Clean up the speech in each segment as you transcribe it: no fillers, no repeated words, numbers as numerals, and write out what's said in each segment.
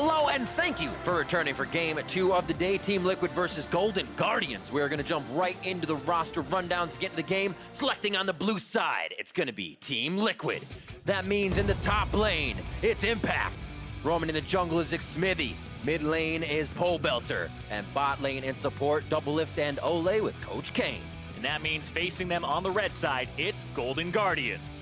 Hello and thank you for returning for game 2 of the day. Team Liquid versus Golden Guardians. We're gonna jump right into the roster rundowns to get into the game. Selecting on the blue side, it's gonna be Team Liquid. That means in the top lane, it's Impact. Roaming in the jungle is Xmithie. Mid lane is Pobelter. And bot lane in support, Doublelift and Olleh with Coach Kane. And that means facing them on the red side, it's Golden Guardians.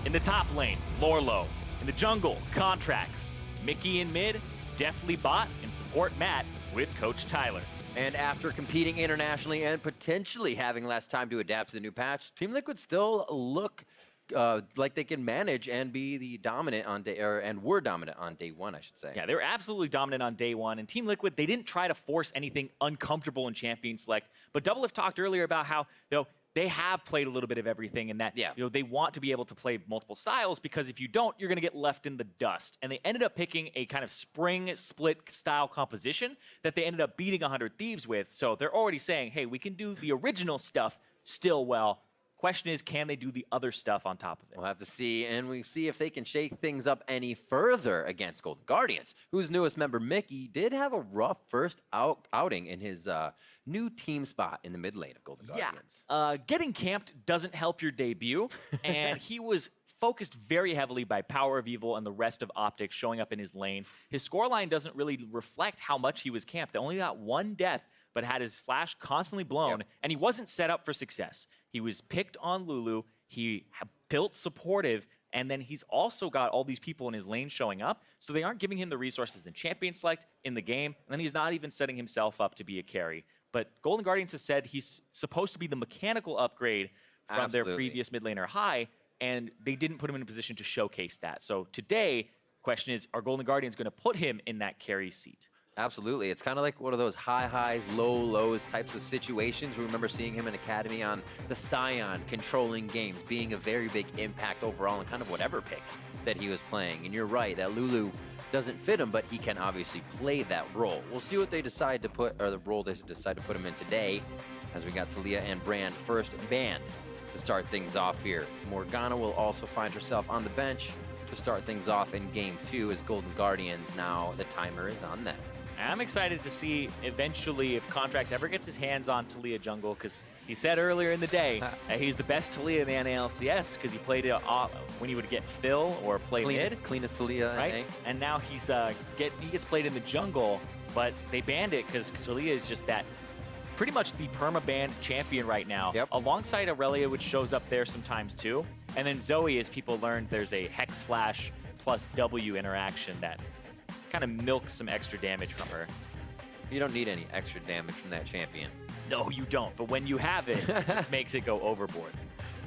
In the top lane, Lourlo. In the jungle, Contractz. Mickey in mid, Deftly bot, and support Matt with Coach Tyler. And after competing internationally and potentially having less time to adapt to the new patch, Team Liquid still look like they can manage and be the dominant on day, and were dominant on day 1, I should say. Yeah, they were absolutely dominant on day 1. And Team Liquid, they didn't try to force anything uncomfortable in Champion Select. But Doublelift talked earlier about how, they have played a little bit of everything, and that they want to be able to play multiple styles, because if you don't, you're going to get left in the dust. And they ended up picking a kind of spring split style composition that they ended up beating 100 Thieves with. So they're already saying, hey, we can do the original stuff still well. Question is, can they do the other stuff on top of it? We'll have to see, and we see if they can shake things up any further against Golden Guardians, whose newest member, Mickey, did have a rough first outing in his new team spot in the mid lane of Golden Guardians. Getting camped doesn't help your debut, and he was focused very heavily by Power of Evil and the rest of Optics showing up in his lane. His scoreline doesn't really reflect how much he was camped. They only got 1 death, but had his flash constantly blown, and he wasn't set up for success. He was picked on Lulu, he built supportive, and then he's also got all these people in his lane showing up, so they aren't giving him the resources in Champion Select, in the game, and then he's not even setting himself up to be a carry. But Golden Guardians has said he's supposed to be the mechanical upgrade from their previous mid laner High, and they didn't put him in a position to showcase that. So today, question is, are Golden Guardians going to put him in that carry seat? Absolutely. It's kind of like one of those high highs, low lows types of situations. We remember seeing him in Academy on the Scion, controlling games, being a very big impact overall in kind of whatever pick that he was playing. And you're right, that Lulu doesn't fit him, but he can obviously play that role. We'll see what they decide to put, or the role they decide to put him in today, as we got Talia and Brand first banned to start things off here. Morgana will also find herself on the bench to start things off in game 2 as Golden Guardians. Now the timer is on them. I'm excited to see eventually if Contractz ever gets his hands on Talia jungle, because he said earlier in the day that he's the best Talia in the NALCS because he played it when he would get Phil or play mid. Cleanest Talia, right? And now he gets played in the jungle, but they banned it because Talia is just that pretty much the perma-banned champion right now, alongside Irelia, which shows up there sometimes too. And then Zoe, as people learned, there's a Hex Flash plus W interaction that kind of milks some extra damage from her. You don't need any extra damage from that champion. No, you don't. But when you have it, it just makes it go overboard.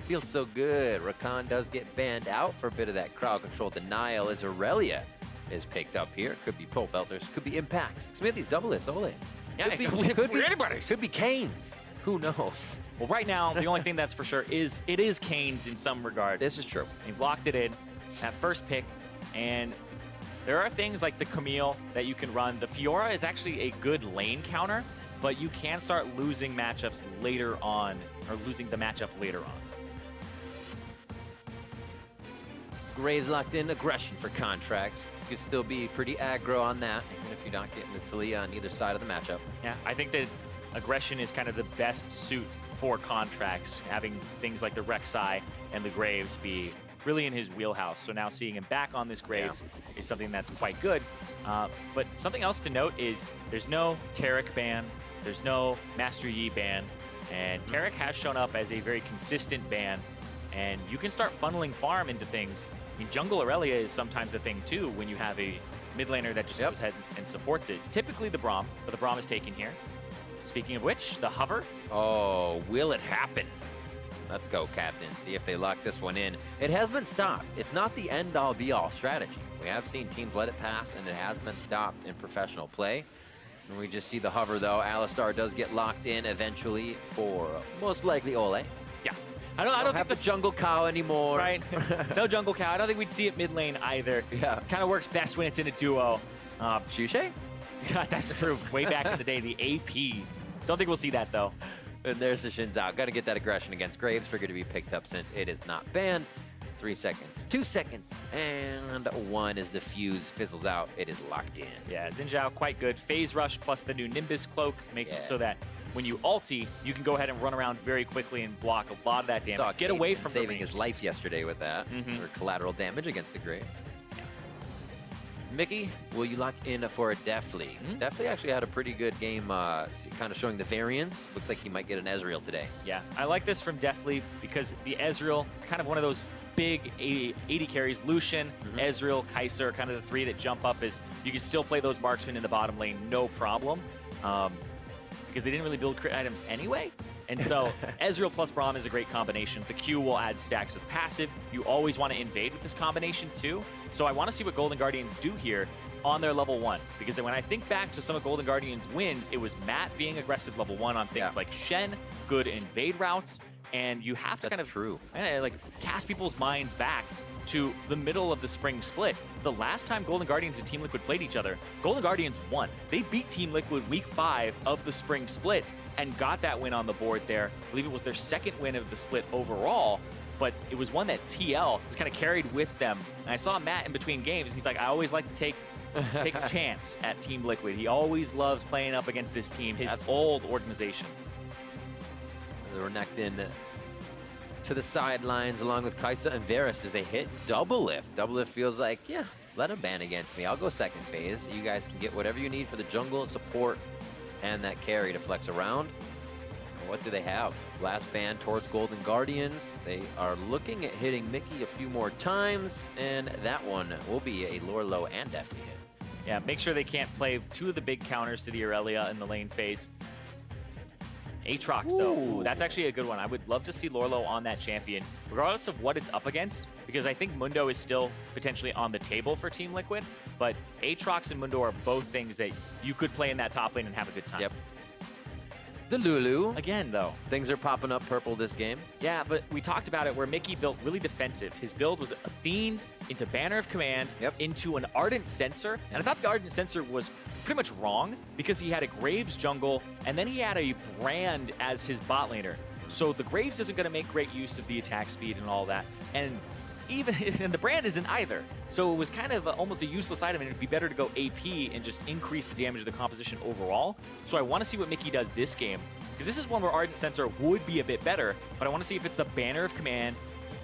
Feels so good. Rakan does get banned out for a bit of that crowd control denial as Irelia is picked up here. Could be Pobelters, could be Impacts. Xmithie's, Doublelift's, Olleh's. Yeah, could be anybody's. Could be Kane's. Who knows? Well, right now, the only thing that's for sure is it is Kane's in some regard. This is true. He locked it in, that first pick, and there are things like the Camille that you can run. The Fiora is actually a good lane counter, but you can start losing matchups later on, or losing the matchup later on. Graves locked in, aggression for Contractz. You could still be pretty aggro on that, even if you're not getting the Talia on either side of the matchup. Yeah, I think that aggression is kind of the best suit for Contractz, having things like the Rek'Sai and the Graves be really in his wheelhouse. So now seeing him back on this Graves is something that's quite good. But something else to note is there's no Taric ban, there's no Master Yi ban, and Taric has shown up as a very consistent ban, and you can start funneling farm into things. I mean, Jungle Irelia is sometimes a thing too when you have a mid laner that just goes ahead and supports it. Typically the Braum, but the Braum is taken here. Speaking of which, the hover. Oh, will it happen? Let's go, Captain. See if they lock this one in. It has been stopped. It's not the end-all, be-all strategy. We have seen teams let it pass, and it has been stopped in professional play. And we just see the hover, though. Alistar does get locked in eventually for most likely Olleh. Yeah. I don't have the jungle cow anymore. Right. No jungle cow. I don't think we'd see it mid lane either. Yeah. Kind of works best when it's in a duo. Shushe? Yeah, that's true. Way back in the day, the AP. Don't think we'll see that, though. And there's the Zhao. Got to get that aggression against Graves. Figured to be picked up since it is not banned. 3 seconds, 2 seconds, and 1 as the fuse fizzles out. It is locked in. Yeah, Zhao quite good. Phase Rush plus the new Nimbus Cloak makes it so that when you ulti, you can go ahead and run around very quickly and block a lot of that damage. Get away from saving his life yesterday with that, or collateral damage against the Graves. Mickey, will you lock in for a Deftly? Deftly actually had a pretty good game, kind of showing the variance. Looks like he might get an Ezreal today. Yeah, I like this from Deftly because the Ezreal, kind of one of those big 80 carries. Lucian, Ezreal, Kai'Sa, kind of the 3 that jump up. Is you can still play those marksmen in the bottom lane, no problem. Because they didn't really build crit items anyway. And so Ezreal plus Braum is a great combination. The Q will add stacks of passive. You always want to invade with this combination too. So I want to see what Golden Guardians do here on their level 1. Because when I think back to some of Golden Guardians' wins, it was Matt being aggressive level 1 on things like Shen, good invade routes, and you have to kind of like cast people's minds back to the middle of the spring split. The last time Golden Guardians and Team Liquid played each other, Golden Guardians won. They beat Team Liquid week 5 of the spring split and got that win on the board there. I believe it was their 2nd win of the split overall, but it was one that TL was kind of carried with them. And I saw Matt in between games, and he's like, I always like to take a chance at Team Liquid. He always loves playing up against this team, his old organization. They were necked in to the sidelines along with Kai'Sa and Varus as they hit Doublelift. Doublelift feels like, yeah, let him ban against me. I'll go 2nd phase. You guys can get whatever you need for the jungle support and that carry to flex around. And what do they have? Last ban towards Golden Guardians. They are looking at hitting Mickey a few more times, and that one will be a Lourlo and Deftly hit. Yeah, make sure they can't play 2 of the big counters to the Irelia in the lane phase. Aatrox, though. Ooh, that's actually a good one. I would love to see Lourlo on that champion, regardless of what it's up against, because I think Mundo is still potentially on the table for Team Liquid, but Aatrox and Mundo are both things that you could play in that top lane and have a good time. Yep. The Lulu. Again, though. Things are popping up purple this game. Yeah, but we talked about it where Mickey built really defensive. His build was Athenes into Banner of Command, into an Ardent Censer, and I thought the Ardent Censer was pretty much wrong because he had a Graves jungle, and then he had a Brand as his bot laner. So the Graves isn't going to make great use of the attack speed and all that, and the Brand isn't either. So it was kind of almost a useless item, and it'd be better to go AP and just increase the damage of the composition overall. So I want to see what Mickey does this game, because this is one where Ardent Censer would be a bit better, but I want to see if it's the Banner of Command,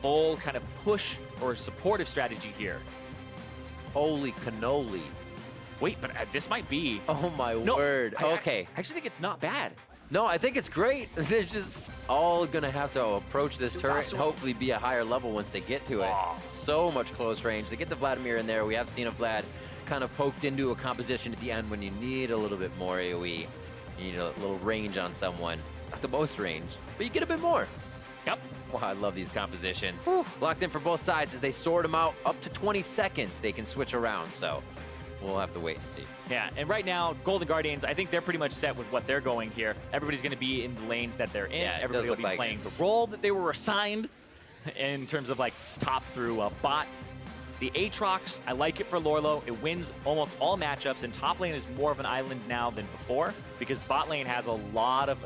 full kind of push or supportive strategy here. Holy cannoli. Wait, but this might be... Oh my word. Okay. I actually think it's not bad. No, I think it's great. They're just all going to have to approach this turret and hopefully be a higher level once they get to it. So much close range. They get the Vladimir in there. We have seen a Vlad kind of poked into a composition at the end when you need a little bit more AoE. You need a little range on someone. Not the most range, but you get a bit more. Yep. Wow, I love these compositions. Locked in for both sides as they sort them out. Up to 20 seconds they can switch around, so we'll have to wait and see. Yeah, and right now, Golden Guardians, I think they're pretty much set with what they're going here. Everybody's going to be in the lanes that they're in. Yeah, everybody will be playing the role that they were assigned in terms of like top through bot. The Aatrox, I like it for Lourlo. It wins almost all matchups, and top lane is more of an island now than before because bot lane has a lot of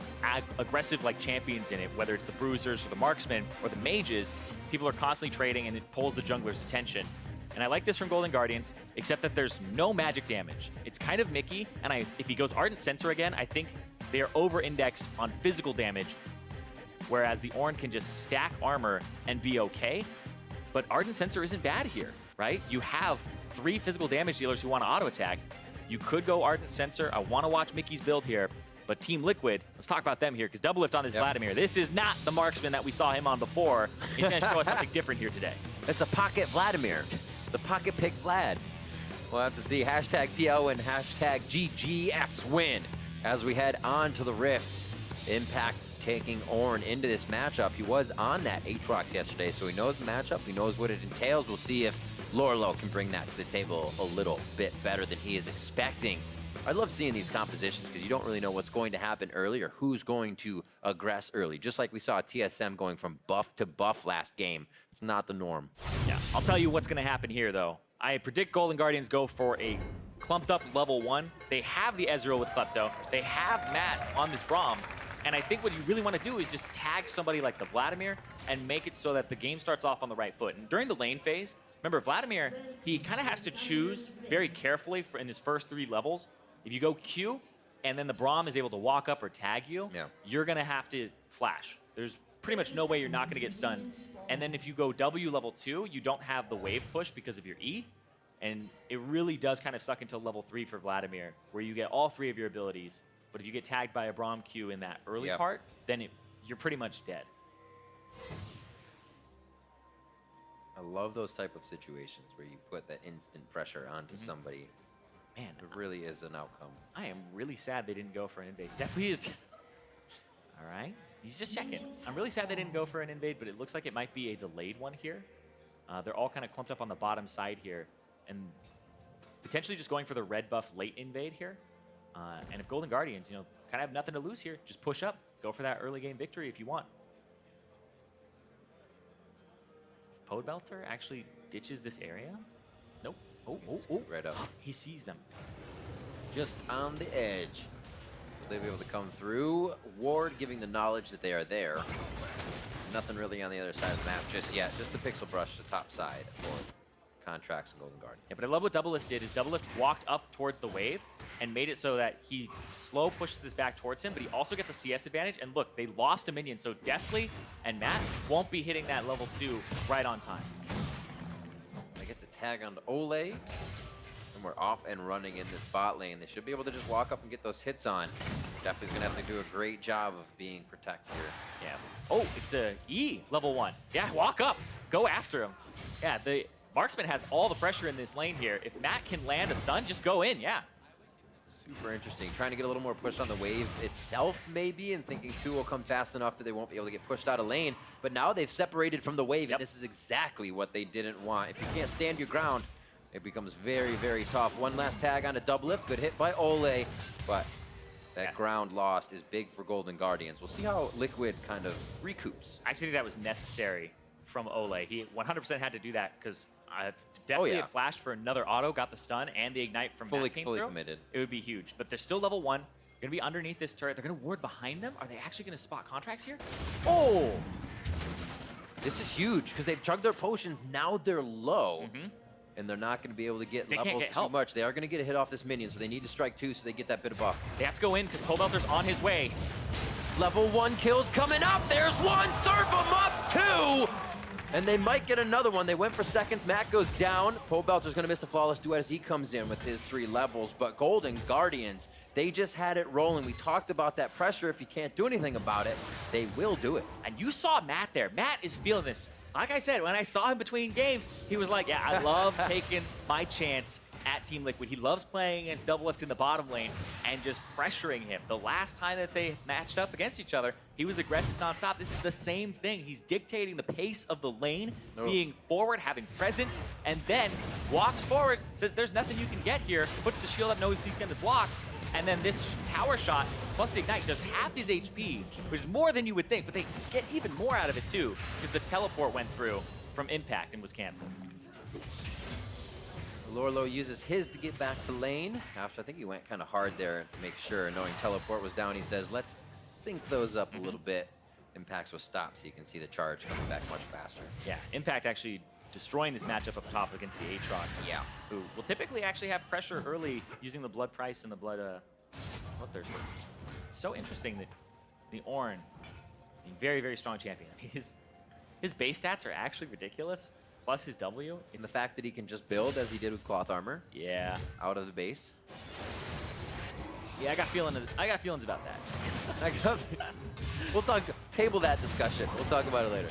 aggressive like champions in it, whether it's the bruisers or the marksmen or the mages. People are constantly trading, and it pulls the jungler's attention. And I like this from Golden Guardians, except that there's no magic damage. It's kind of Mickey, and if he goes Ardent Censer again, I think they are over-indexed on physical damage, whereas the Ornn can just stack armor and be okay. But Ardent Censer isn't bad here, right? You have 3 physical damage dealers who want to auto-attack. You could go Ardent Censer. I want to watch Mickey's build here. But Team Liquid, let's talk about them here, because Doublelift on this Vladimir. This is not the marksman that we saw him on before. He's going to show us something different here today. It's the Pocket Vladimir. The Pocket Pick Vlad. We'll have to see hashtag TL and hashtag GGS win as we head on to the Rift. Impact taking Ornn into this matchup. He was on that Aatrox yesterday, so he knows the matchup. He knows what it entails. We'll see if Lourlo can bring that to the table a little bit better than he is expecting. I love seeing these compositions because you don't really know what's going to happen early or who's going to aggress early. Just like we saw TSM going from buff to buff last game. It's not the norm. Yeah, I'll tell you what's going to happen here, though. I predict Golden Guardians go for a clumped up level 1. They have the Ezreal with Klepto. They have Matt on this Braum. And I think what you really want to do is just tag somebody like the Vladimir and make it so that the game starts off on the right foot. And during the lane phase, remember Vladimir, he kind of has to choose very carefully in his first 3 levels. If you go Q and then the Braum is able to walk up or tag you, you're going to have to flash. There's pretty much no way you're not going to get stunned. And then if you go W level 2, you don't have the wave push because of your E. And it really does kind of suck until level 3 for Vladimir, where you get all 3 of your abilities. But if you get tagged by a Braum Q in that early part, then you're pretty much dead. I love those type of situations where you put that instant pressure onto somebody. Man, it really is an outcome. I am really sad they didn't go for an invade. Definitely is just... All right, he's just checking. I'm really sad they didn't go for an invade, but it looks like it might be a delayed one here. They're all kind of clumped up on the bottom side here, and potentially just going for the red buff late invade here. And if Golden Guardians, kind of have nothing to lose here, just push up, go for that early game victory if you want. If Pobelter actually ditches this area, nope. Oh, right up. He sees them. Just on the edge. So they'll be able to come through. Ward giving the knowledge that they are there. Nothing really on the other side of the map just yet. Just the pixel brush to top side for Contractz and Golden Guardian. Yeah, but I love what Doublelift did is Doublelift walked up towards the wave and made it so that he slow pushes this back towards him, but he also gets a CS advantage. And look, they lost a minion, so Deftly and Matt won't be hitting that level 2 right on time. They get the tag onto Olleh, and we're off and running in this bot lane. They should be able to just walk up and get those hits on. Deftly's gonna have to do a great job of being protected here. Yeah. Oh, it's a E level 1. Yeah, walk up, go after him. Yeah, the Marksman has all the pressure in this lane here. If Matt can land a stun, just go in, yeah. Super interesting. Trying to get a little more push on the wave itself, maybe, and thinking 2 will come fast enough that they won't be able to get pushed out of lane. But now they've separated from the wave, and this is exactly what they didn't want. If you can't stand your ground, it becomes very, very tough. One last tag on a Doublelift. Good hit by Olleh, but that ground lost is big for Golden Guardians. We'll see how Liquid kind of recoups. I actually think that was necessary from Olleh. He 100% had to do that because Deftly had flashed for another auto, got the stun, and the ignite from fully came through. committed. It would be huge. But they're still level 1. They're going to be underneath this turret. They're going to ward behind them. Are they actually going to spot Contractz here? Oh! This is huge because they've chugged their potions. Now they're low. And they're not going to be able to get levels too much. They are going to get a hit off this minion, so they need to strike 2 so they get that bit of buff. They have to go in because Pobelter's on his way. Level 1 kills coming up. There's one. Serve them up. 2. And they might get another one. They went for seconds. Matt goes down. Pobelter's going to miss the flawless duet as he comes in with his 3 levels. But Golden Guardians, they just had it rolling. We talked about that pressure. If you can't do anything about it, they will do it. And you saw Matt there. Matt is feeling this. Like I said, when I saw him between games, he was like, yeah, I love taking my chance at Team Liquid. He loves playing against Doublelift in the bottom lane and just pressuring him. The last time that they matched up against each other, he was aggressive nonstop. This is the same thing. He's dictating the pace of the lane, being forward, having presence, and then walks forward, says there's nothing you can get here, puts the shield up, knows he's going to block, and then this power shot plus the ignite does half his HP, which is more than you would think, but they get even more out of it too, because the teleport went through from impact and was canceled. Lourlo uses his to get back to lane. After I think he went kind of hard there to make sure, knowing teleport was down, he says, let's sync those up a little bit. Impacts was stopped, so you can see the charge coming back much faster. Yeah, Impact actually destroying this matchup up top against the Aatrox. Yeah. Who will typically actually have pressure early using the blood price and the blood Bloodthirst. It's so interesting that the Ornn, very, very strong champion. I mean, his base stats are actually ridiculous. Plus his W. And the fact that he can just build as he did with cloth armor. Yeah. Out of the base. Yeah, I got feelings about that. We'll table that discussion. We'll talk about it later.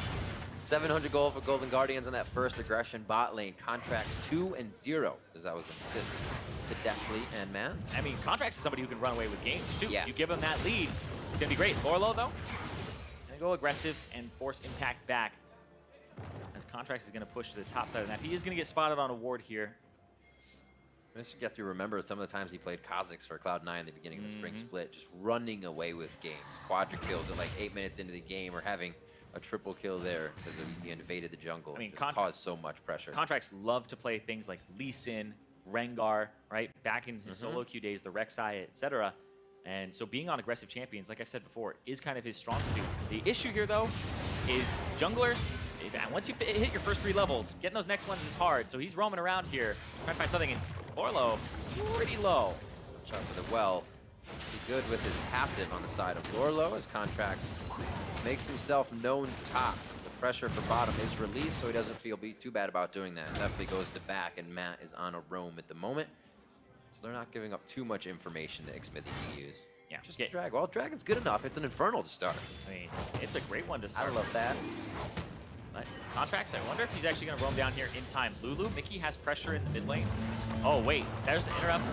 700 gold for Golden Guardians on that first aggression bot lane. Contractz 2-0, as that was an assist to Deftly and Man. I mean, Contractz is somebody who can run away with games too. Yes. You give him that lead, it's gonna be great. Lourlo though, gonna go aggressive and force Impact back. As Contractz is gonna push to the top side of the map. He is gonna get spotted on a ward here. Mr. Get to remember some of the times he played Kha'Zix for Cloud9 at the beginning of the spring split, just running away with games. Quadra kills at like 8 minutes into the game, or having a triple kill there because he invaded the jungle. I mean, just caused so much pressure. Contractz love to play things like Lee Sin, Rengar, right? Back in his solo queue days, the Rek'Sai, etc. And so being on aggressive champions, like I've said before, is kind of his strong suit. The issue here, though, is junglers, once you hit your first 3 levels, getting those next ones is hard. So he's roaming around here, trying to find something, and Lourlo, pretty low. Watch out for the well. Be good with his passive on the side of Lourlo as Contractz makes himself known top. The pressure for bottom is released, so he doesn't feel too bad about doing that. Deftly goes to back, and Matt is on a roam at the moment. So they're not giving up too much information that Xmithie can use. Yeah, just drag. Well, Dragon's good enough. It's an Infernal to start. I mean, it's a great one to start. I love that. But Contractz, I wonder if he's actually going to roam down here in time. Lulu, Mickey has pressure in the mid lane. Oh, wait, there's the interrupt.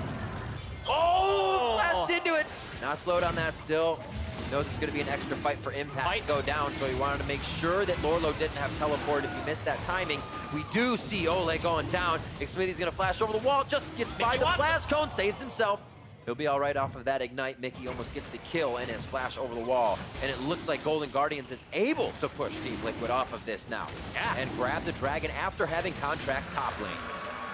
Oh, blast into it. Not slowed on that still. He knows it's going to be an extra fight for Impact to go down, so he wanted to make sure that Lourlo didn't have teleport if he missed that timing. We do see Olleh going down. Xmithie's going to flash over the wall, just gets by the blast cone, saves himself. He'll be all right off of that ignite. Mickey almost gets the kill and his flash over the wall. And it looks like Golden Guardians is able to push Team Liquid off of this now. Yeah. And grab the dragon after having Contractz top lane.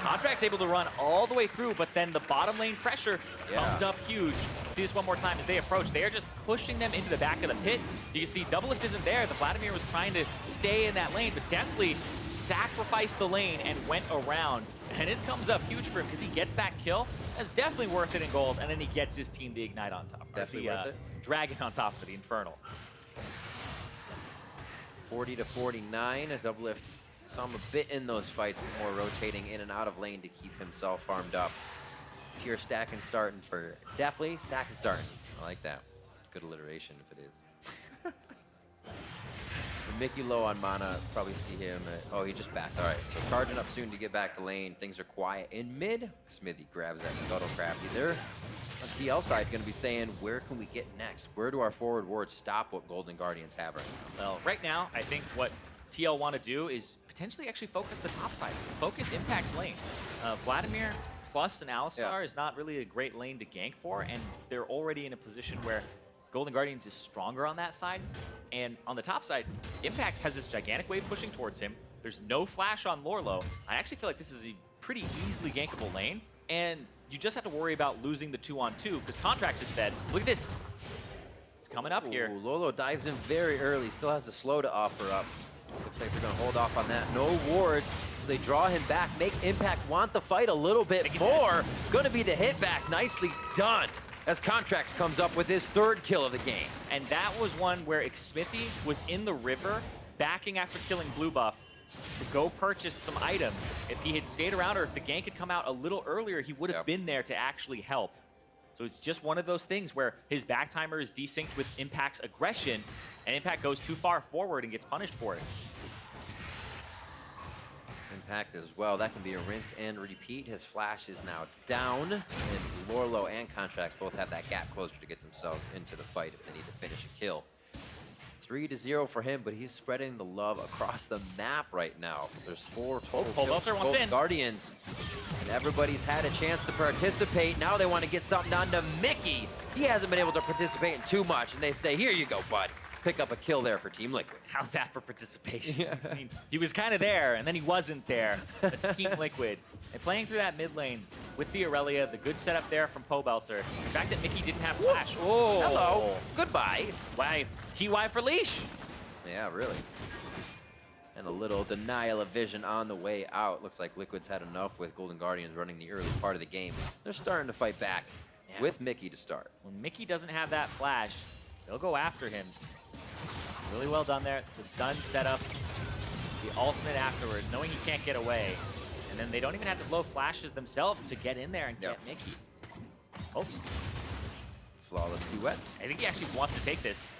Contractz able to run all the way through, but then the bottom lane pressure comes up huge. See this one more time as they approach. They are just pushing them into the back of the pit. You can see Doublelift isn't there. The Vladimir was trying to stay in that lane, but Deftly sacrificed the lane and went around. And it comes up huge for him because he gets that kill. That's definitely worth it in gold, and then he gets his team the ignite on top. Definitely worth it. Dragon on top of the Infernal. 40 to 49. Doublelift saw him a bit in those fights, more rotating in and out of lane to keep himself farmed up. Tier stack and starting for Deftly. Stack and starting. I like that. It's good alliteration if it is. Mickey low on mana, probably see him. Oh, he just backed. All right, so charging up soon to get back to lane. Things are quiet in mid. Xmithie grabs that scuttle crafty. They're on TL side going to be saying, where can we get next? Where do our forward wards stop what Golden Guardians have right now? Well, right now, I think what TL want to do is potentially actually focus the top side. Focus Impact's lane. Vladimir plus an Alistar is not really a great lane to gank for, and they're already in a position where Golden Guardians is stronger on that side. And on the top side, Impact has this gigantic wave pushing towards him. There's no flash on Lourlo. I actually feel like this is a pretty easily gankable lane, and you just have to worry about losing the 2-on-2 because Contractz is fed. Look at this. It's coming up here. Lourlo dives in very early. Still has the slow to offer up. Looks like they're going to hold off on that. No wards. So they draw him back, make Impact want the fight a little bit more. Going to be the hit back. Nicely done. As Contractz comes up with his 3rd kill of the game. And that was one where Xmithie was in the river, backing after killing Blue Buff to go purchase some items. If he had stayed around or if the gank had come out a little earlier, he would have been there to actually help. So it's just one of those things where his back timer is desynced with Impact's aggression, and Impact goes too far forward and gets punished for it. Impact as well. That can be a rinse and repeat. His flash is now down, and Lourlo and Contractz both have that gap closer to get themselves into the fight if they need to finish a kill. 3-0 for him, but he's spreading the love across the map right now. There's 4 total kills for both Guardians, and everybody's had a chance to participate. Now they want to get something done to Mickey. He hasn't been able to participate in too much, and they say, here you go, bud. Pick up a kill there for Team Liquid. How's that for participation? I mean, he was kind of there, and then he wasn't there. But Team Liquid, and playing through that mid lane with the Irelia, the good setup there from Pobelter. The fact that Mickey didn't have flash. Oh, hello, goodbye. Why, TY for leash? Yeah, really. And a little denial of vision on the way out. Looks like Liquid's had enough with Golden Guardians running the early part of the game. They're starting to fight back with Mickey to start. When Mickey doesn't have that flash, they'll go after him. Really well done there. The stun set up, the ultimate afterwards, knowing he can't get away. And then they don't even have to blow flashes themselves to get in there and get Mickey. Oh. Flawless duet. I think he actually wants to take this.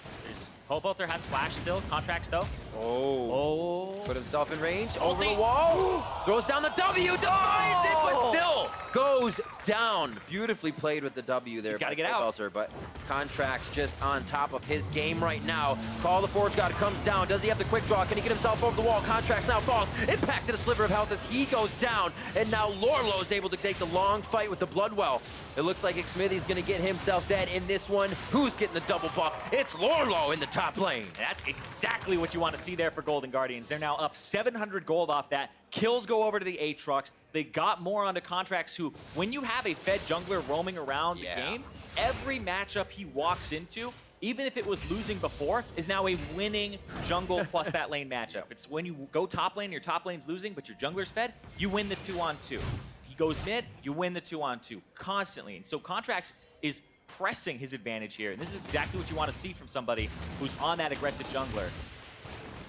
Pobelter has flash still. Contractz though. Oh. Put himself in range. Over the wall. Throws down the W. Denies it, but still goes down. Beautifully played with the W there. He's got to get out. But Contractz just on top of his game right now. Call the Forge God comes down. Does he have the quick draw? Can he get himself over the wall? Contractz now falls. Impacted a sliver of health as he goes down. And now Lourlo is able to take the long fight with the Bloodwell. It looks like Xmithie's going to get himself dead in this one. Who's getting the double buff? It's Lourlo in the top lane. And that's exactly what you want to see there for Golden Guardians. They're now up 700 gold off that. Kills go over to the Aatrox. They got more onto Contractz, who too. When you have a fed jungler roaming around the game, every matchup he walks into, even if it was losing before, is now a winning jungle plus that lane matchup. It's when you go top lane, your top lane's losing, but your jungler's fed, you win the 2-on-2. He goes mid, you win the 2-on-2 constantly. And so Contractz is pressing his advantage here. And this is exactly what you want to see from somebody who's on that aggressive jungler.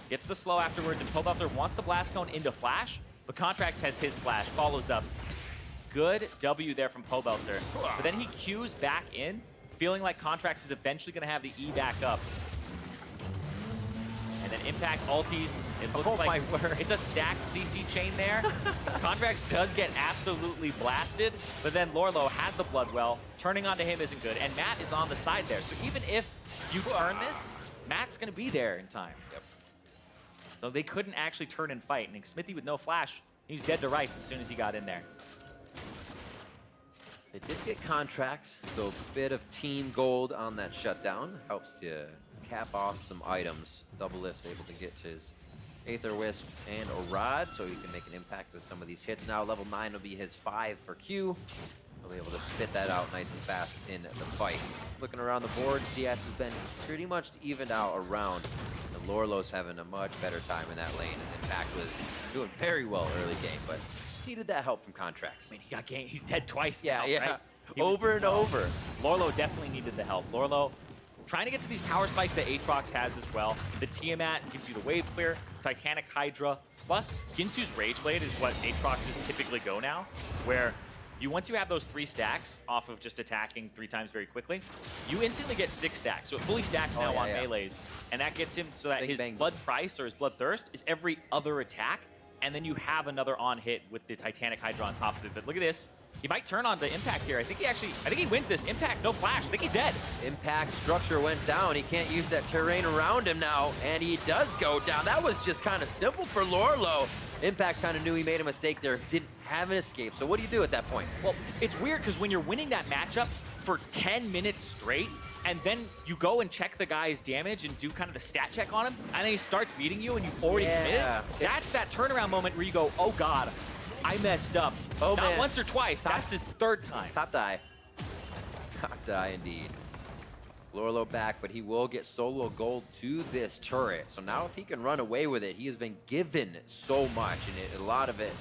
Gets the slow afterwards, and Pobelter wants the blast cone into flash, but Contractz has his flash, follows up. Good W there from Pobelter. But then he Qs back in, feeling like Contractz is eventually going to have the E back up. And then Impact ulties. It looks like it's a stacked CC chain there. Contractz does get absolutely blasted, but then Lourlo has the blood well. Turning onto him isn't good, and Matt is on the side there. So even if you turn this, Matt's going to be there in time. So they couldn't actually turn and fight. And Xmithie with no flash, he was dead to rights as soon as he got in there. They did get Contractz, so a bit of team gold on that shutdown. Helps to cap off some items. Doublelift's able to get his Aether Wisp and a Rod, so he can make an impact with some of these hits. Now level 9 will be his 5 for Q. He'll be able to spit that out nice and fast in the fights. Looking around the board, CS has been pretty much evened out around. And Lourlo's having a much better time in that lane, as Impact was doing very well early game, but needed that help from Contractz. I mean, he got game. He's dead twice now, right? Over and over. Lourlo definitely needed the help. Lourlo trying to get to these power spikes that Aatrox has as well. The Tiamat gives you the wave clear, Titanic Hydra, plus Ginsu's Rage Blade is what Aatroxes typically go now, where once you have those 3 stacks off of just attacking 3 times very quickly, you instantly get 6 stacks. So it fully stacks now on melees. And that gets him so that his blood price or his blood thirst is every other attack. And then you have another on hit with the Titanic Hydra on top of it. But look at this. He might turn on the Impact here. I think he wins this. Impact, no flash. I think he's dead. Impact structure went down. He can't use that terrain around him now. And he does go down. That was just kind of simple for Lourlo. Impact kind of knew he made a mistake there. Didn't have an escape. So what do you do at that point? Well, it's weird because when you're winning that matchup for 10 minutes straight, and then you go and check the guy's damage and do kind of the stat check on him, and then he starts beating you and you've already committed, that's that turnaround moment where you go, oh God, I messed up. Not once or twice, that's his 3rd time. Top die. Top die indeed. Lourlo back, but he will get solo gold to this turret. So now if he can run away with it, he has been given so much, and a lot of it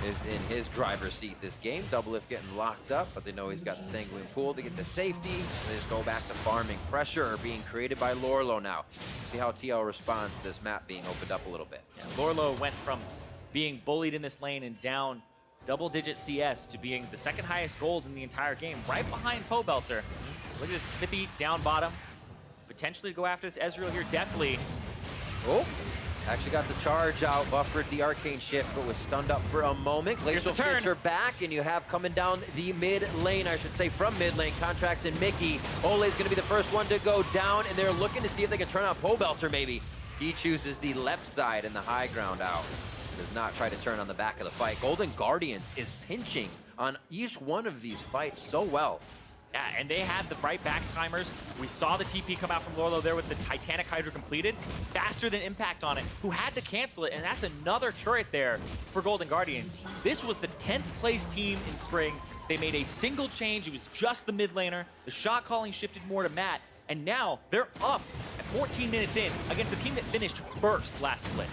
is in his driver's seat this game. Doublelift getting locked up, but they know he's got the Sanguine Pool to get the safety. They just go back to farming. Pressure being created by Lourlo now. See how TL responds to this map being opened up a little bit. Yeah, Lourlo went from being bullied in this lane and down double-digit CS to being the 2nd highest gold in the entire game, right behind Pobelter. Look at this, Xmithie down bottom. Potentially go after this Ezreal here, Deftly. Oh, actually got the charge out, buffered the arcane shift, but was stunned up for a moment. Glacial Fisher back, and you have coming down the mid lane, I should say from mid lane, Contractz and Mickey. Olleh is going to be the first one to go down, and they're looking to see if they can turn on Pobelter maybe. He chooses the left side and the high ground out. Does not try to turn on the back of the fight. Golden Guardians is pinching on each one of these fights so well. Yeah, and they had the right back timers. We saw the TP come out from Lourlo there with the Titanic Hydra completed, faster than Impact on it, who had to cancel it, and that's another turret there for Golden Guardians. This was the 10th place team in spring. They made a single change. It was just the mid laner. The shot calling shifted more to Matt, and now they're up at 14 minutes in against the team that finished first last split.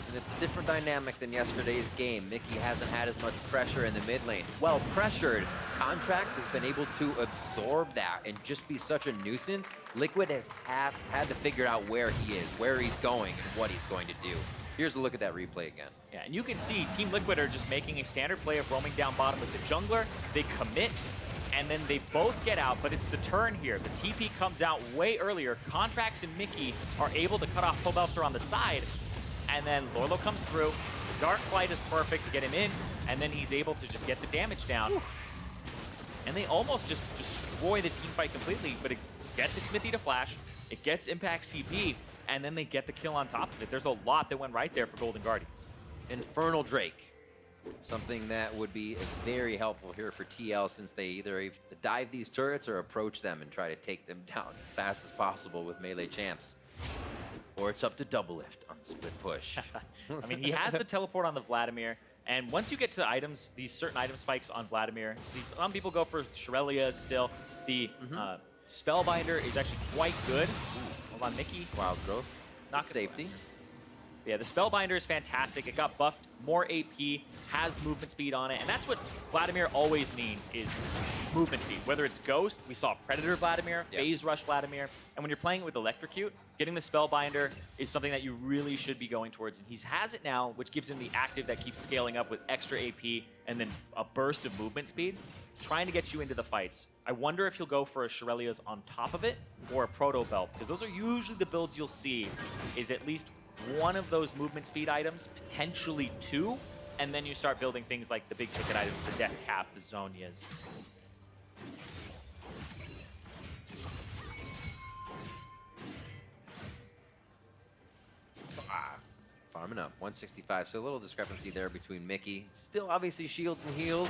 And it's a different dynamic than yesterday's game. Mickey hasn't had as much pressure in the mid lane. Well pressured, Contractz has been able to absorb that and just be such a nuisance. Liquid has had to figure out where he is, where he's going, and what he's going to do. Here's a look at that replay again. Yeah, and you can see Team Liquid are just making a standard play of roaming down bottom with the jungler. They commit, and then they both get out, but it's the turn here. The TP comes out way earlier. Contractz and Mickey are able to cut off Pobelter on the side, and then Lourlo comes through. The Dark Flight is perfect to get him in, and then he's able to just get the damage down. Ooh. And they almost just destroy the team fight completely, but it gets Xmithie to flash, it gets Impact's TP, and then they get the kill on top of it. There's a lot that went right there for Golden Guardians. Infernal Drake. Something that would be very helpful here for TL, since they either dive these turrets or approach them and try to take them down as fast as possible with melee champs. Or it's up to Doublelift on the split push. I mean, he has the teleport on the Vladimir. And once you get to items, these certain item spikes on Vladimir, see, some people go for Irelia still. The Spellbinder is actually quite good. Ooh, hold on, Mickey. Wild growth. Not Safety. Yeah, the Spellbinder is fantastic. It got buffed, more AP, has movement speed on it, and that's what Vladimir always needs is movement speed. Whether it's Ghost, we saw Predator Vladimir, Phase Rush Vladimir, and when you're playing it with Electrocute, getting the Spellbinder is something that you really should be going towards, and he has it now, which gives him the active that keeps scaling up with extra AP and then a burst of movement speed, trying to get you into the fights. I wonder if he'll go for a Shirelia's on top of it or a Proto Belt, because those are usually the builds you'll see, is at least one of those movement speed items, potentially two, and then you start building things like the big ticket items, the Death Cap, the Zhonya's. Farming up, 165. So a little discrepancy there between Mickey. Still obviously shields and heals.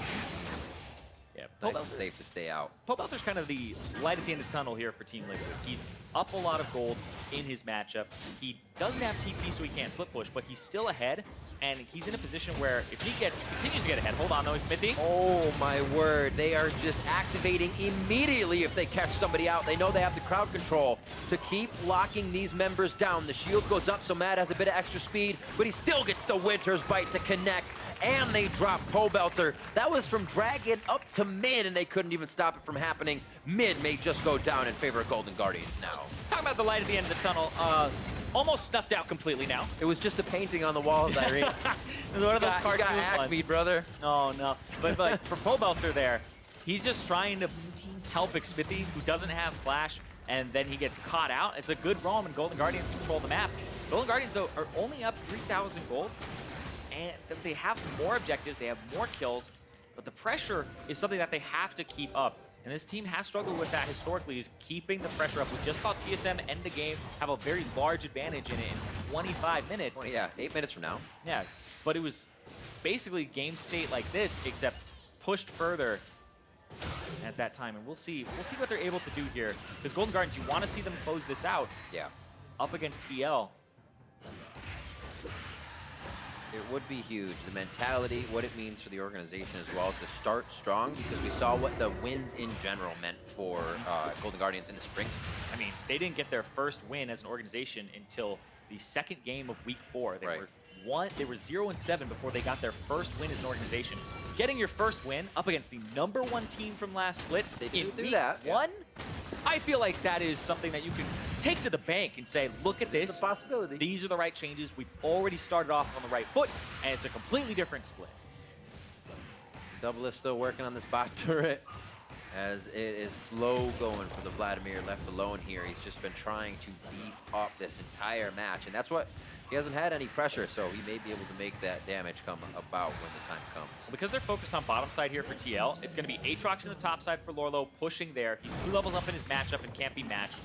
Yeah, Nice and safe to stay out. Pobelter's kind of the light at the end of the tunnel here for Team Liquid. He's up a lot of gold in his matchup. He doesn't have TP, so he can't split push, but he's still ahead, and he's in a position where if he continues to get ahead, hold on though, Xmithie. Oh my word, they are just activating immediately if they catch somebody out. They know they have the crowd control to keep locking these members down. The shield goes up, so Matt has a bit of extra speed, but he still gets the Winter's Bite to connect. And they drop Pobelter. That was from Dragon up to mid, and they couldn't even stop it from happening. Mid may just go down in favor of Golden Guardians now. Talking about the light at the end of the tunnel, almost snuffed out completely now. It was just a painting on the walls, Irene. It was one of those cartoon got Acme, ones. brother. Oh, no. But like, for Pobelter there, he's just trying to help Xmithie, who doesn't have Flash, and then he gets caught out. It's a good Braum, and Golden Guardians control the map. Golden Guardians, though, are only up 3,000 gold. And they have more objectives, they have more kills, but the pressure is something that they have to keep up. And this team has struggled with that historically, is keeping the pressure up. We just saw TSM end the game, have a very large advantage in it in 25 minutes. Well, yeah, 8 minutes from now. Yeah, but it was basically game state like this, except pushed further at that time. And we'll see what they're able to do here. Because Golden Guardians, you want to see them close this out. Yeah. Up against TL. It would be huge. The mentality, what it means for the organization as well to start strong, because we saw what the wins in general meant for Golden Guardians in the springs. I mean, they didn't get their first win as an organization until the second game of week 4. They were 0-7 before they got their first win as an organization. Getting your first win up against the #1 team from last split in week 1, I feel like that is something that you can take to the bank and say, look at this. It's a possibility. These are the right changes. We've already started off on the right foot, and it's a completely different split. Doublelift still working on this bot turret as it is slow going for the Vladimir left alone here. He's just been trying to beef up this entire match, and that's what he hasn't had any pressure, so he may be able to make that damage come about when the time comes. Because they're focused on bottom side here for TL, it's going to be Aatrox in the top side for Lourlo, pushing there. He's 2 levels up in his matchup and can't be matched.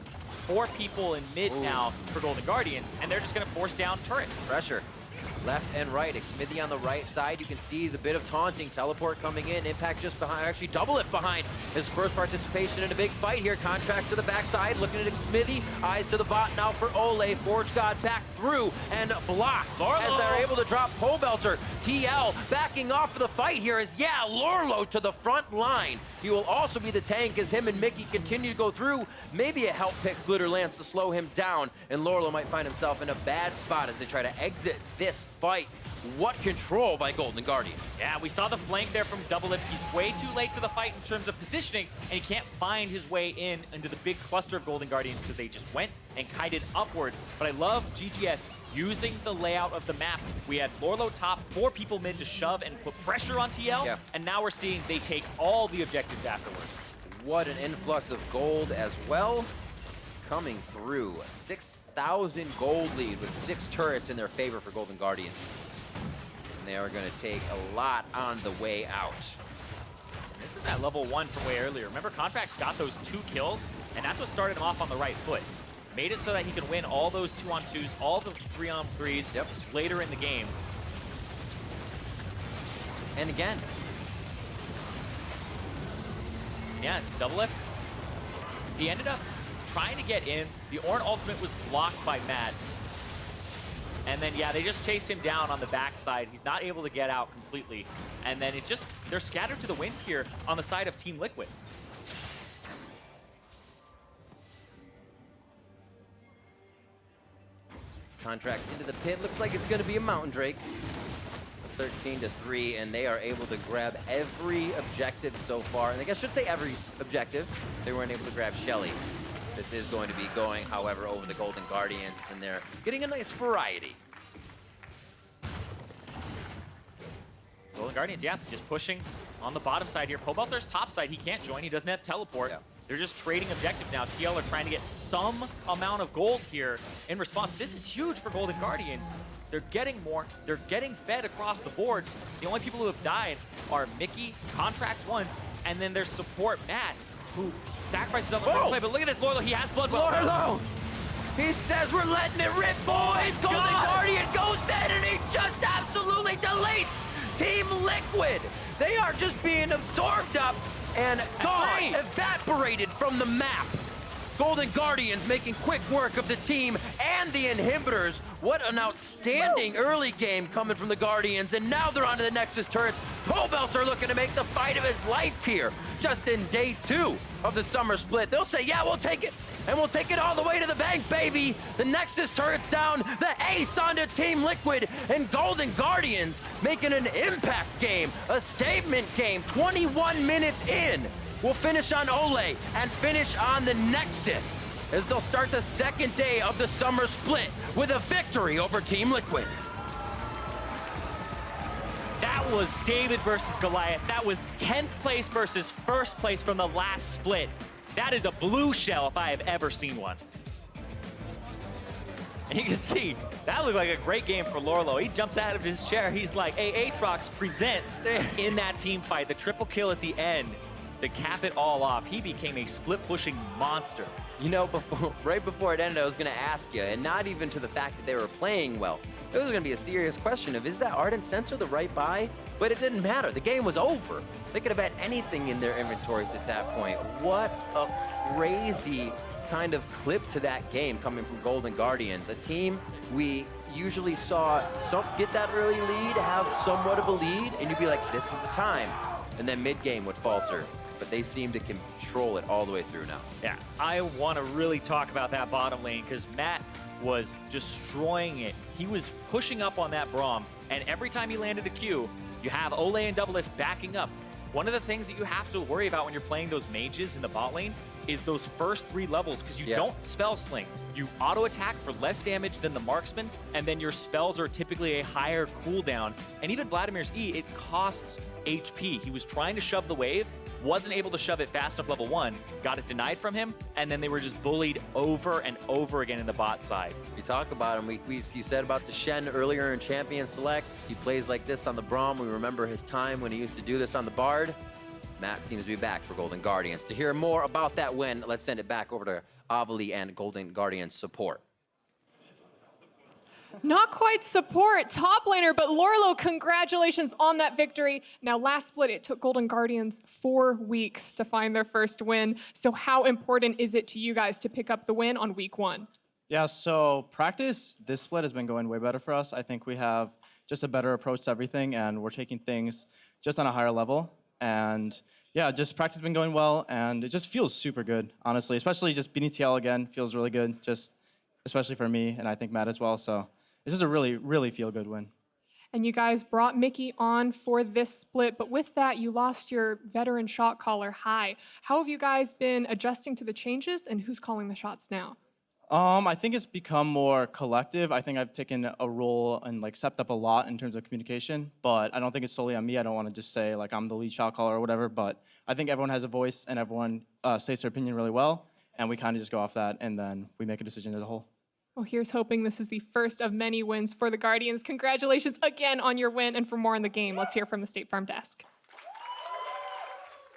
4 people in mid now for Golden Guardians, and they're just going to force down turrets. Pressure. Left and right. Xmithie on the right side. You can see the bit of taunting. Teleport coming in. Impact just behind. Actually, Doublelift behind. His first participation in a big fight here. Contractz to the backside. Looking at Xmithie. Eyes to the bot now for Olleh. Forge God back through and blocked as they're able to drop Pobelter. TL backing off for the fight here is, Lourlo to the front line. He will also be the tank as him and Mickey continue to go through. Maybe a help pick Glitter Lance to slow him down, and Lourlo might find himself in a bad spot as they try to exit this fight. What control by Golden Guardians. Yeah, we saw the flank there from Doublelift. He's way too late to the fight in terms of positioning, and he can't find his way into the big cluster of Golden Guardians because they just went and kited upwards. But I love GGS using the layout of the map. We had Lourlo top, 4 people mid to shove and put pressure on TL, and now we're seeing they take all the objectives afterwards. What an influx of gold as well coming through. 6,000 gold lead with 6 turrets in their favor for Golden Guardians. And they are going to take a lot on the way out. This is that level 1 from way earlier. Remember, Contractz got those 2 kills, and that's what started him off on the right foot. Made it so that he could win all those 2-on-2s, all the 3-on-3s later in the game. And again. Yeah, Doublelift. He ended up trying to get in. The Ornn ultimate was blocked by Matt. And then, yeah, they just chase him down on the backside. He's not able to get out completely. And then they're scattered to the wind here on the side of Team Liquid. Contractz into the pit. Looks like it's going to be a Mountain Drake. 13-3, and they are able to grab every objective so far. And I guess I should say every objective. They weren't able to grab Shelly. This is going to be going, however, over the Golden Guardians, and they're getting a nice variety. Golden Guardians, yeah, just pushing on the bottom side here. Pobelter's top side, he can't join. He doesn't have teleport. Yeah. They're just trading objective now. TL are trying to get some amount of gold here in response. This is huge for Golden Guardians. They're getting more. They're getting fed across the board. The only people who have died are Mickey, Contractz once, and then their support, Matt, who sacrifices on the play. But look at this, Lourlo. He has blood. Lourlo! He says we're letting it rip, boys! Golden Guardian goes in, and he just absolutely deletes Team Liquid! They are just being absorbed up and gone, evaporated from the map. Golden Guardians making quick work of the team and the inhibitors. What an outstanding early game coming from the Guardians, and now they're onto the Nexus turrets. Pobelter looking to make the fight of his life here, just in day 2 of the summer split. They'll say, yeah, we'll take it, and we'll take it all the way to the bank, baby. The Nexus turret's down, the ace onto Team Liquid, and Golden Guardians making an impact game, a statement game, 21 minutes in. We'll finish on Olleh and finish on the Nexus as they'll start the second day of the summer split with a victory over Team Liquid. That was David versus Goliath. That was 10th place versus 1st place from the last split. That is a blue shell if I have ever seen one. And you can see, that looked like a great game for Lourlo. He jumps out of his chair. He's like, hey, Aatrox, present in that team fight. The triple kill at the end to cap it all off. He became a split-pushing monster. You know, right before it ended, I was going to ask you, and not even to the fact that they were playing well. It was going to be a serious question of, is that Ardent Sensor the right buy? But it didn't matter. The game was over. They could have had anything in their inventories at that point. What a crazy kind of clip to that game coming from Golden Guardians, a team we usually saw get that early lead, have somewhat of a lead, and you'd be like, this is the time. And then mid-game would falter. But they seem to control it all the way through now. Yeah, I want to really talk about that bottom lane because Matt was destroying it. He was pushing up on that Braum, and every time he landed a Q, you have Olleh and Doublelift backing up. One of the things that you have to worry about when you're playing those mages in the bot lane is those first 3 levels, because you don't spell sling. You auto attack for less damage than the marksman, and then your spells are typically a higher cooldown. And even Vladimir's E, it costs HP. He was trying to shove the wave, wasn't able to shove it fast enough level 1, got it denied from him, and then they were just bullied over and over again in the bot side. We talk about him. You said about the Shen earlier in Champion Select. He plays like this on the Braum. We remember his time when he used to do this on the Bard. Matt seems to be back for Golden Guardians. To hear more about that win, let's send it back over to Avali and Golden Guardians support. Not quite support, top laner, but Lourlo, congratulations on that victory. Now, last split, it took Golden Guardians 4 weeks to find their first win. So how important is it to you guys to pick up the win on week 1? Yeah, so practice this split has been going way better for us. I think we have just a better approach to everything, and we're taking things just on a higher level. And yeah, just practice has been going well, and it just feels super good, honestly. Especially just beating TL again feels really good, just especially for me, and I think Matt as well. So this is a really, really feel-good win. And you guys brought Mickey on for this split, but with that, you lost your veteran shot caller, Hai. How have you guys been adjusting to the changes, and who's calling the shots now? I think it's become more collective. I think I've taken a role and stepped up a lot in terms of communication, but I don't think it's solely on me. I don't want to just say I'm the lead shot caller or whatever, but I think everyone has a voice and everyone states their opinion really well, and we kind of just go off that, and then we make a decision as a whole. Well, here's hoping this is the first of many wins for the Guardians. Congratulations again on your win, and for more on the game, let's hear from the State Farm desk.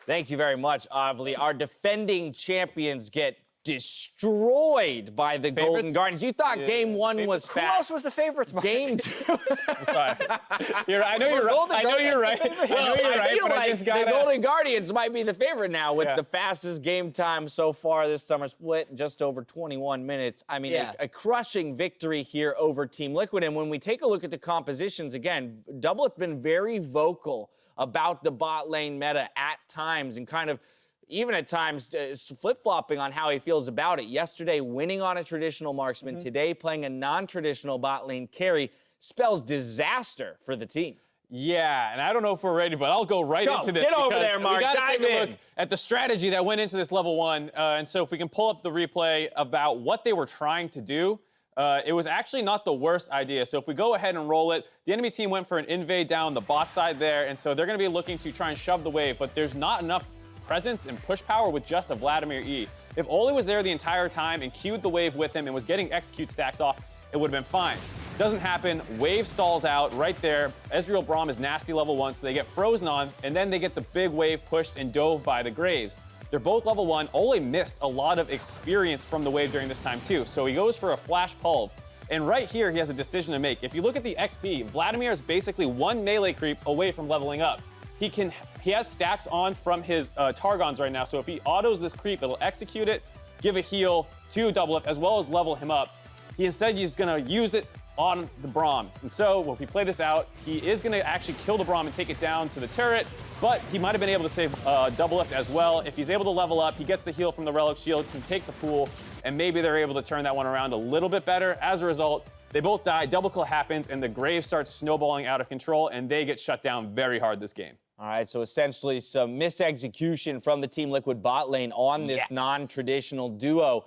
Thank you very much, Avli. Our defending champions get destroyed by the Golden Guardians. You thought game one was Who fast. else was the favorites, Mark? Game two. Sorry. I know you're right. I know you're right. I know you're right. I feel But like I just gotta... the Golden Guardians might be the favorite now with the fastest game time so far this summer split, just over 21 minutes. I mean, a crushing victory here over Team Liquid. And when we take a look at the compositions, again, Doublelift been very vocal about the bot lane meta at times and kind of even at times flip-flopping on how he feels about it. Yesterday, winning on a traditional marksman. Today, playing a non-traditional bot lane carry spells disaster for the team. Yeah, and I don't know if we're ready, but I'll go right into this. Get over there, Mark. We got to Dive take a in. look at the strategy that went into this level 1. And so if we can pull up the replay about what they were trying to do, it was actually not the worst idea. So if we go ahead and roll it, the enemy team went for an invade down the bot side there, and so they're going to be looking to try and shove the wave, but there's not enough presence and push power with just a Vladimir E. If Olleh was there the entire time and queued the wave with him and was getting execute stacks off, it would have been fine. Doesn't happen. Wave stalls out right there. Ezreal Braum is nasty level 1, so they get frozen on, and then they get the big wave pushed and dove by the Graves. They're both level 1. Olleh missed a lot of experience from the wave during this time too, so he goes for a flash pulve. And right here, he has a decision to make. If you look at the XP, Vladimir is basically 1 melee creep away from leveling up. He has stacks on from his Targons right now, so if he autos this creep, it'll execute it, give a heal to Doublelift, as well as level him up. He's gonna use it on the Braum. And so, if we play this out, he is gonna actually kill the Braum and take it down to the turret, but he might have been able to save Doublelift as well. If he's able to level up, he gets the heal from the Relic Shield, can take the pool, and maybe they're able to turn that one around a little bit better. As a result, they both die, double kill happens, and the Graves starts snowballing out of control, and they get shut down very hard this game. All right, so essentially some misexecution from the Team Liquid bot lane on this non-traditional duo.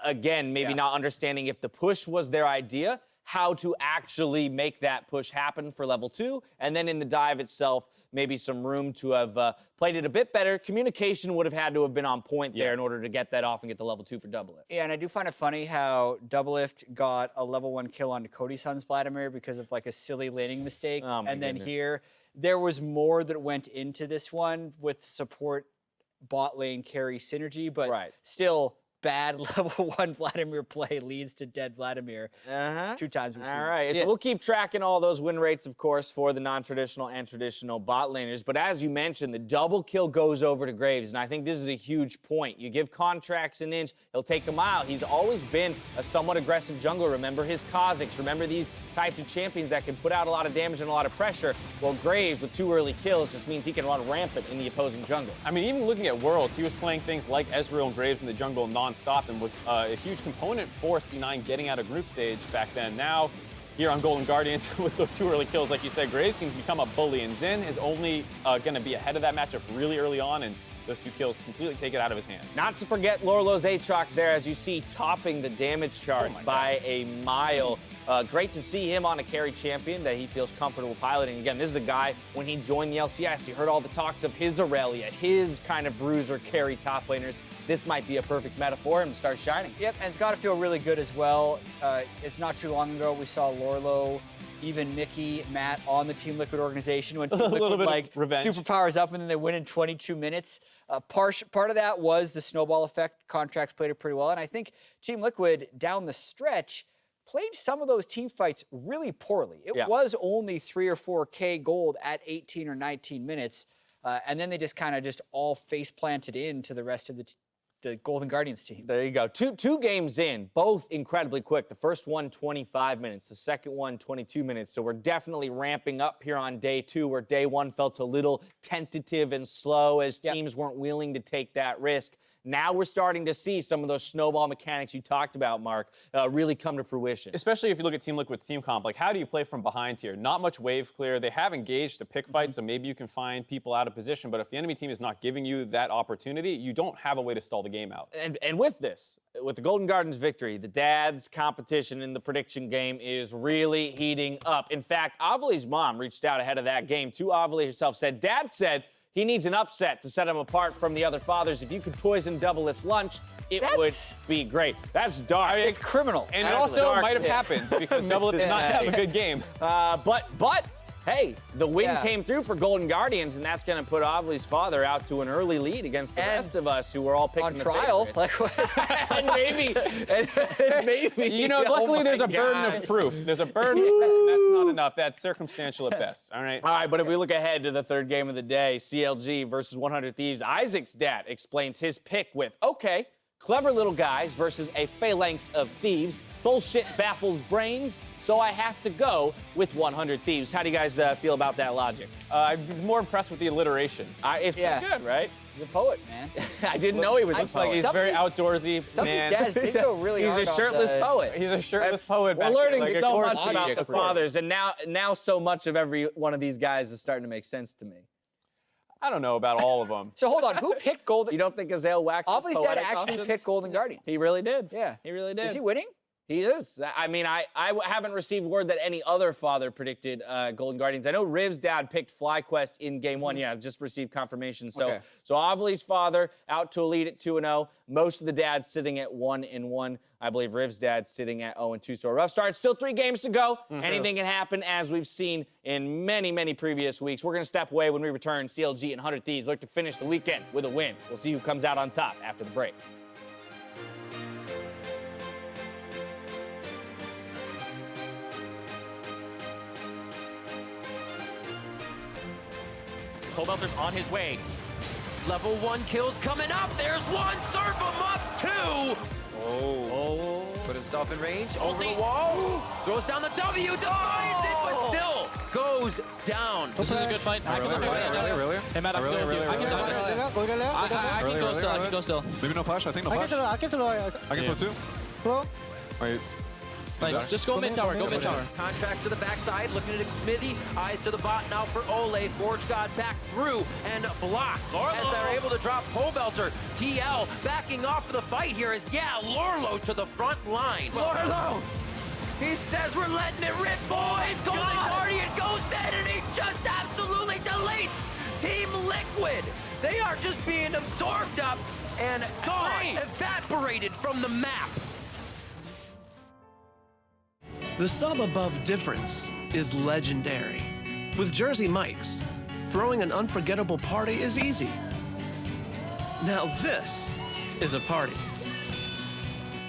Again, maybe not understanding if the push was their idea, how to actually make that push happen for level 2, and then in the dive itself, maybe some room to have played it a bit better. Communication would have had to have been on point there in order to get that off and get the level 2 for Doublelift. Yeah, and I do find it funny how Doublelift got a level 1 kill on Cody Sun's Vladimir because of like a silly laning mistake. And then here, there was more that went into this one with support bot lane carry synergy, but still bad level 1 Vladimir play leads to dead Vladimir. 2 times we've seen. All right, so we'll keep tracking all those win rates, of course, for the non-traditional and traditional bot laners. But as you mentioned, the double kill goes over to Graves, and I think this is a huge point. You give Contractz an inch, he'll take a mile. He's always been a somewhat aggressive jungler. Remember his Kha'Zix. Remember these types of champions that can put out a lot of damage and a lot of pressure. Well, Graves, with 2 early kills, just means he can run rampant in the opposing jungle. I mean, even looking at Worlds, he was playing things like Ezreal and Graves in the jungle non-stop and was a huge component for C9 getting out of group stage back then. Now, here on Golden Guardians, with those 2 early kills, like you said, Graves can become a bully, and Xin is only going to be ahead of that matchup really early on, and those 2 kills completely take it out of his hands. Not to forget Lourlo's Aatrox there, as you see, topping the damage charts by a mile. Great to see him on a carry champion that he feels comfortable piloting. Again, this is a guy, when he joined the LCS, you heard all the talks of his Irelia, his kind of bruiser carry top laners. This might be a perfect meta for him to start shining. Yep, and it's got to feel really good as well. It's not too long ago we saw Lourlo, even Mickey, Matt on the Team Liquid organization when Team Liquid like superpowers up and then they win in 22 minutes. Part of that was the snowball effect. Contractz played it pretty well, and I think Team Liquid down the stretch played some of those team fights really poorly. It was only 3 or 4K gold at 18 or 19 minutes, and then they just kind of all face planted into the rest of the Golden Guardians team. There you go. Two games in, both incredibly quick. The first one, 25 minutes. The second one, 22 minutes. So we're definitely ramping up here on day 2, where day 1 felt a little tentative and slow as teams weren't willing to take that risk. Now we're starting to see some of those snowball mechanics you talked about, Mark, really come to fruition. Especially if you look at Team Liquid's team comp, like how do you play from behind here? Not much wave clear. They have engaged to pick fight, so maybe you can find people out of position, but if the enemy team is not giving you that opportunity, you don't have a way to stall the game out. And with this, with the Golden Guardians victory, the dad's competition in the prediction game is really heating up. In fact, Avli's mom reached out ahead of that game to Avli herself, said, Dad said he needs an upset to set him apart from the other fathers. If you could poison Doublelift's lunch, it would be great. That's dark. I mean, it's criminal. And it also might have happened because Doublelift did not have a good game. But hey, the win came through for Golden Guardians, and that's going to put Olleh's father out to an early lead against the rest of us who were all picking On the trial. favorites. and maybe. You know, luckily there's a burden of proof. There's a burden, and that's not enough. That's circumstantial at best, all right? All right, but if we look ahead to the third game of the day, CLG versus 100 Thieves, Isaac's dad explains his pick with, okay, clever little guys versus a phalanx of thieves. Bullshit baffles brains, so I have to go with 100 Thieves. How do you guys feel about that logic? I'm more impressed with the alliteration. It's pretty good, right? He's a poet, man. I didn't know he was a Looks like poet. he's very outdoorsy, Some man. of these dads did go really He's hard a on shirtless the- poet. He's a shirtless poet We're back learning there. Like, so of much course, about the of course. fathers, and now so much of every one of these guys is starting to make sense to me. I don't know about all of them. So hold on, who picked Golden? You don't think Azale Wax is Olleh's dad poetic actually option? picked Golden Guardian. He really did. Yeah. He really did. Is he winning? He is. I mean, I haven't received word that any other father predicted Golden Guardians. I know Riv's dad picked FlyQuest in game one. Yeah, just received confirmation. So, so Olleh's father out to a lead at 2-0. Most of the dads sitting at 1-1. I believe Riv's dad sitting at 0-2. So a rough start. Still 3 games to go. Anything can happen, as we've seen in many, many previous weeks. We're going to step away when we return. CLG and 100 Thieves look to finish the weekend with a win. We'll see who comes out on top after the break. Pobelter's on his way. Level 1 kills coming up. There's one. Serve him up. 2. Oh. Put himself in range. Over the wall. Throws down the W. Defies it, but still goes down. This is a good fight. Really? Hey, Matt, I'm still with you. I can go still. Maybe no flash. I think no flash. I can throw too. Wait. Nice. Just go mid tower. Go mid tower. Contractz to the backside, looking at Xmithie. Eyes to the bot now for Olleh. Forge God back through and blocked as they're able to drop Pobelter. TL backing off for the fight here is, Lourlo to the front line. Lourlo! He says we're letting it rip, boys! Golden Guardian goes in and he just absolutely deletes Team Liquid. They are just being absorbed up and evaporated from the map. The sub above difference is legendary. With Jersey mics, throwing an unforgettable party is easy. Now this is a party.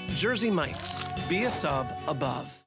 Jersey mics, be a sub above.